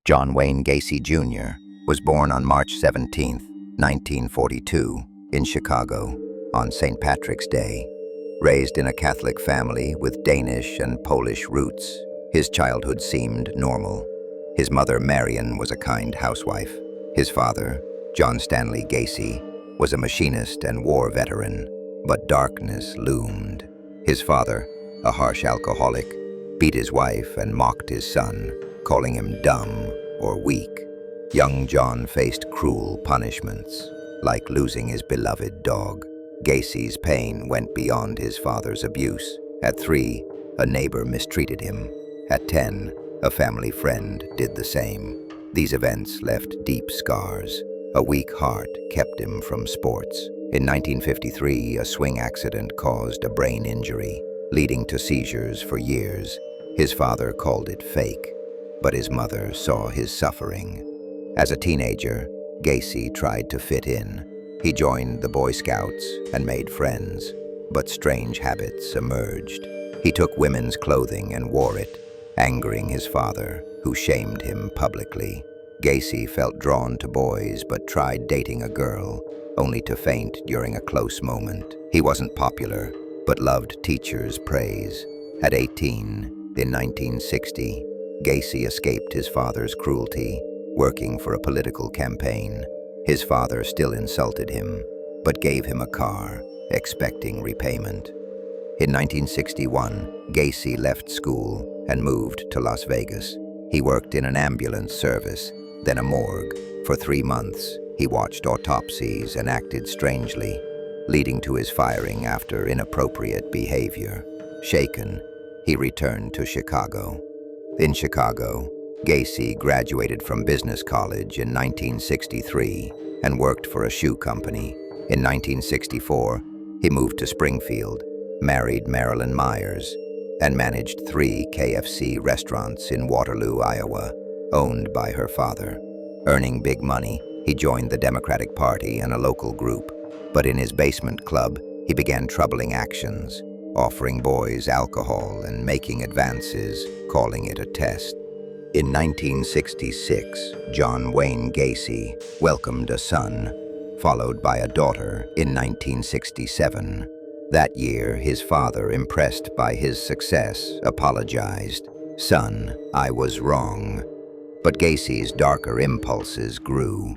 John Wayne Gacy Jr. was born on March 17, 1942, in Chicago on St. Patrick's Day. Raised in a Catholic family with Danish and Polish roots, his childhood seemed normal. His mother, Marion, was a kind housewife. His father, John Stanley Gacy, was a machinist and war veteran, but darkness loomed. His father, a harsh alcoholic, beat his wife and mocked his son, calling him dumb or weak. Young John faced cruel punishments, like losing his beloved dog. Gacy's pain went beyond his father's abuse. At 3, a neighbor mistreated him. At 10, a family friend did the same. These events left deep scars. A weak heart kept him from sports. In 1953, a swing accident caused a brain injury, leading to seizures for years. His father called it fake, but his mother saw his suffering. As a teenager, Gacy tried to fit in. He joined the Boy Scouts and made friends, but strange habits emerged. He took women's clothing and wore it, angering his father, who shamed him publicly. Gacy felt drawn to boys but tried dating a girl, only to faint during a close moment. He wasn't popular, but loved teachers' praise. At 18, in 1960, Gacy escaped his father's cruelty, working for a political campaign. His father still insulted him, but gave him a car, expecting repayment. In 1961, Gacy left school and moved to Las Vegas. He worked in an ambulance service, then a morgue. For 3 months, he watched autopsies and acted strangely, leading to his firing after inappropriate behavior. Shaken, he returned to Chicago. In Chicago, Gacy graduated from business college in 1963 and worked for a shoe company. In 1964, he moved to Springfield, married Marilyn Myers, and managed 3 KFC restaurants in Waterloo, Iowa, owned by her father. Earning big money, he joined the Democratic Party and a local group, but in his basement club, he began troubling actions, offering boys alcohol and making advances, calling it a test. In 1966, John Wayne Gacy welcomed a son, followed by a daughter in 1967. That year, his father, impressed by his success, apologized. "Son, I was wrong." But Gacy's darker impulses grew.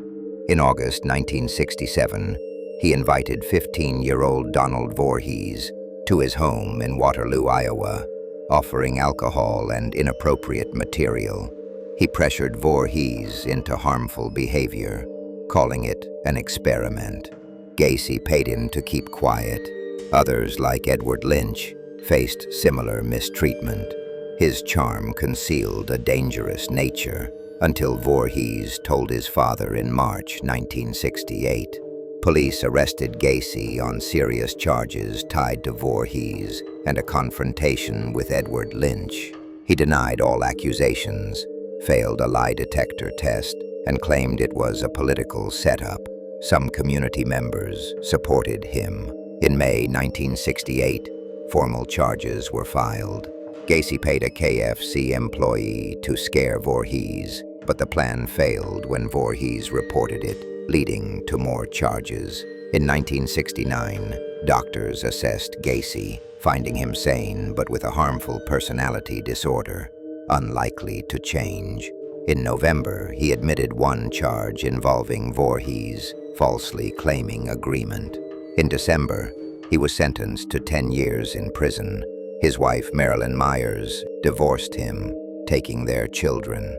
In August 1967, he invited 15-year-old Donald Voorhees to his home in Waterloo, Iowa, offering alcohol and inappropriate material. He pressured Voorhees into harmful behavior, calling it an experiment. Gacy paid him to keep quiet. Others, like Edward Lynch, faced similar mistreatment. His charm concealed a dangerous nature until Voorhees told his father in March 1968. Police arrested Gacy on serious charges tied to Voorhees and a confrontation with Edward Lynch. He denied all accusations, failed a lie detector test, and claimed it was a political setup. Some community members supported him. In May 1968, formal charges were filed. Gacy paid a KFC employee to scare Voorhees, but the plan failed when Voorhees reported it, leading to more charges. In 1969, doctors assessed Gacy, finding him sane but with a harmful personality disorder, unlikely to change. In November, he admitted one charge involving Voorhees, falsely claiming agreement. In December, he was sentenced to 10 years in prison. His wife, Marilyn Myers, divorced him, taking their children.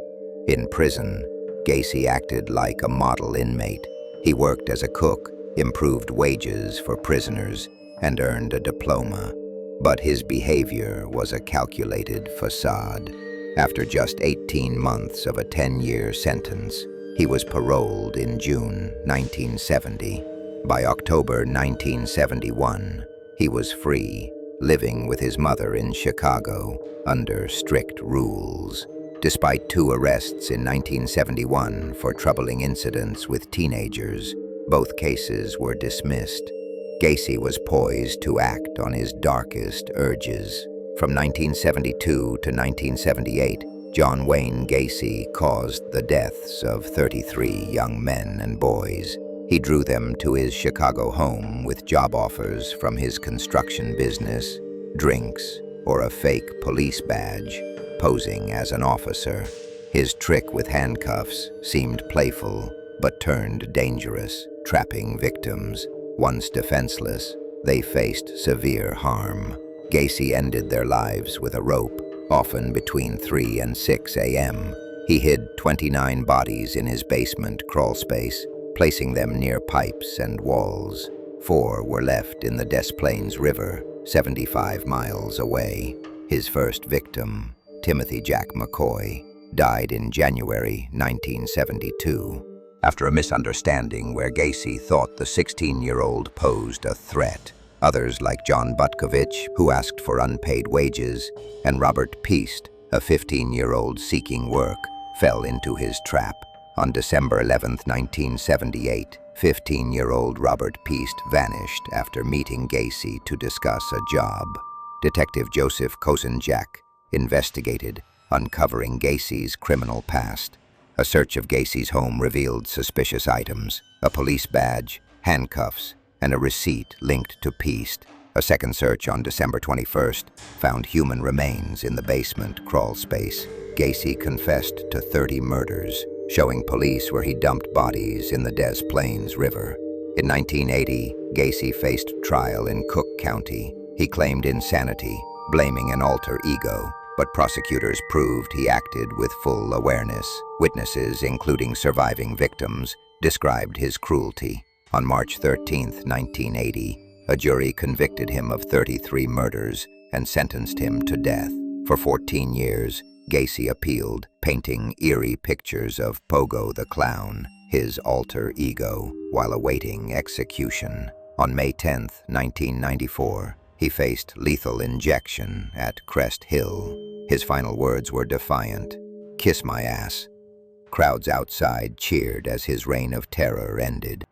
In prison, Gacy acted like a model inmate. He worked as a cook, improved wages for prisoners, and earned a diploma. But his behavior was a calculated facade. After just 18 months of a 10-year sentence, he was paroled in June 1970. By October 1971, he was free, living with his mother in Chicago under strict rules. Despite 2 arrests in 1971 for troubling incidents with teenagers, both cases were dismissed. Gacy was poised to act on his darkest urges. From 1972 to 1978, John Wayne Gacy caused the deaths of 33 young men and boys. He drew them to his Chicago home with job offers from his construction business, drinks, or a fake police badge, posing as an officer. His trick with handcuffs seemed playful, but turned dangerous, trapping victims. Once defenseless, they faced severe harm. Gacy ended their lives with a rope, often between 3 and 6 a.m. He hid 29 bodies in his basement crawl space, placing them near pipes and walls. 4 were left in the Des Plaines River, 75 miles away. His first victim, Timothy Jack McCoy, died in January 1972 after a misunderstanding where Gacy thought the 16-year-old posed a threat. Others, like John Butkovich, who asked for unpaid wages, and Robert Peast, a 15-year-old seeking work, fell into his trap. On December 11, 1978, 15-year-old Robert Peast vanished after meeting Gacy to discuss a job. Detective Joseph Kozenjak investigated, uncovering Gacy's criminal past. A search of Gacy's home revealed suspicious items, a police badge, handcuffs, and a receipt linked to Peast. A second search on December 21st found human remains in the basement crawl space. Gacy confessed to 30 murders, showing police where he dumped bodies in the Des Plaines River. In 1980, Gacy faced trial in Cook County. He claimed insanity, blaming an alter ego, but prosecutors proved he acted with full awareness. Witnesses, including surviving victims, described his cruelty. On March 13, 1980, a jury convicted him of 33 murders and sentenced him to death. For 14 years, Gacy appealed, painting eerie pictures of Pogo the Clown, his alter ego, while awaiting execution. On May 10, 1994, he faced lethal injection at Crest Hill. His final words were defiant, "Kiss my ass." Crowds outside cheered as his reign of terror ended.